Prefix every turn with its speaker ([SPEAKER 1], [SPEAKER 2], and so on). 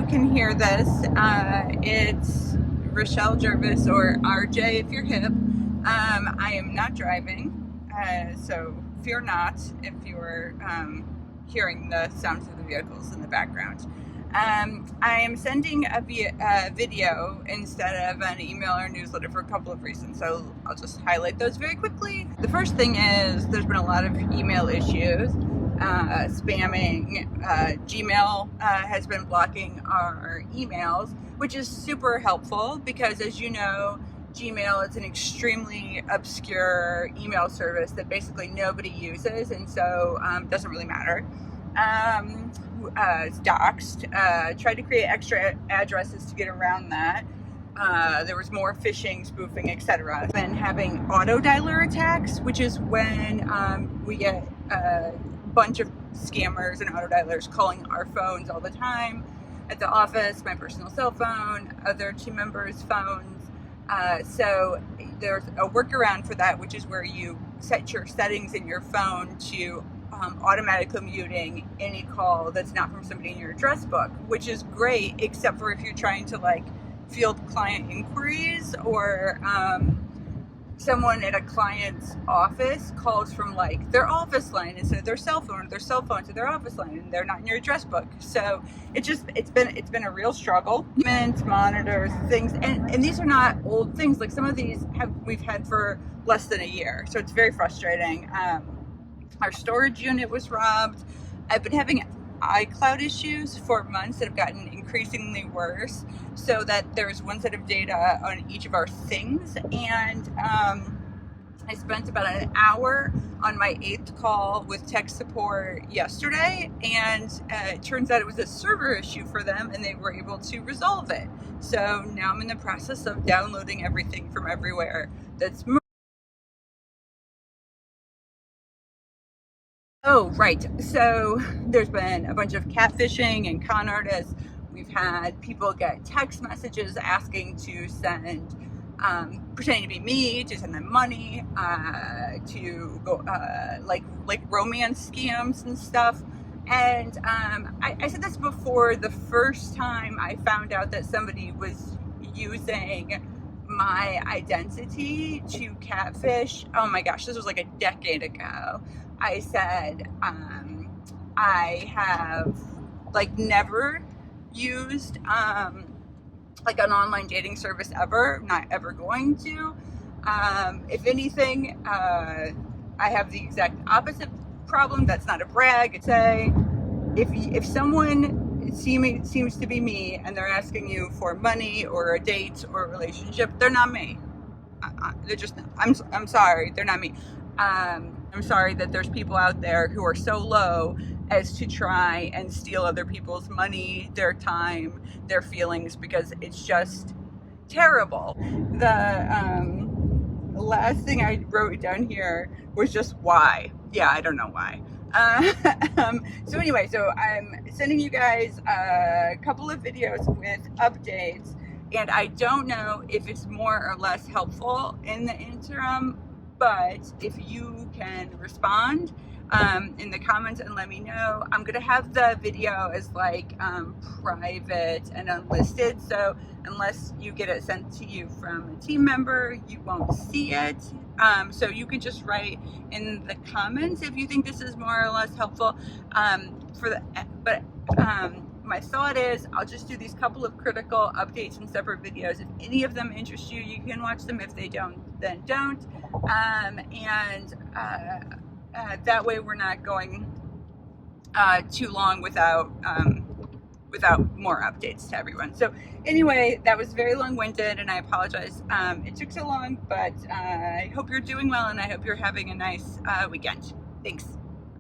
[SPEAKER 1] can hear this, it's Rochelle Jervis, or RJ if you're hip. I am not driving, so fear not if you're hearing the sounds of the vehicles in the background. I am sending a video instead of an email or newsletter for a couple of reasons, so I'll just highlight those very quickly. The first thing is there's been a lot of email issues. Spamming, Gmail has been blocking our emails, which is super helpful because, as you know, Gmail is an extremely obscure email service that basically nobody uses, and so it doesn't really matter. Doxed, tried to create extra addresses to get around that. There was more phishing, spoofing, etc. I've been having auto dialer attacks, which is when we get bunch of scammers and auto dialers calling our phones all the time at the office, my personal cell phone, other team members' phones. So there's a workaround for that, which is where you set your settings in your phone to automatically muting any call that's not from somebody in your address book, which is great, except for if you're trying to like field client inquiries, or someone at a client's office calls from like their office line instead of their cell phone, or their cell phone to their office line, and they're not in your address book. So it's been a real struggle. Monitors, things, and these are not old things. Like some of these we've had for less than a year, so it's very frustrating. Our storage unit was robbed. I've been having iCloud issues for months that have gotten increasingly worse, so that there's one set of data on each of our things, and I spent about an hour on my 8th call with tech support yesterday, and it turns out it was a server issue for them and they were able to resolve it. So now I'm in the process of downloading everything from everywhere that's Oh, right. So there's been a bunch of catfishing and con artists. We've had people get text messages asking to send, pretending to be me, to send them money, to go, like romance scams and stuff. And I said this before. The first time I found out that somebody was using my identity to catfish, oh my gosh, this was like a decade ago. I said, I have like never used like an online dating service ever, not ever going to. If anything, I have the exact opposite problem. That's not a brag. It's if someone seems to be me and they're asking you for money or a date or a relationship, they're not me. They're just, I'm sorry, they're not me. I'm sorry that there's people out there who are so low as to try and steal other people's money, their time, their feelings, because it's just terrible. The last thing I wrote down here was just why. Yeah, I don't know why. So anyway, so I'm sending you guys a couple of videos with updates, and I don't know if it's more or less helpful in the interim, but if you can respond in the comments and let me know. I'm gonna have the video as like private and unlisted, so unless you get it sent to you from a team member, you won't see it. So you can just write in the comments if you think this is more or less helpful. My thought is I'll just do these couple of critical updates in separate videos. If any of them interest you, you can watch them. If they don't, then don't. That way we're not going too long without more updates to everyone. So anyway, that was very long-winded, and I apologize it took so long, but I hope you're doing well, and I hope you're having a nice weekend. Thanks.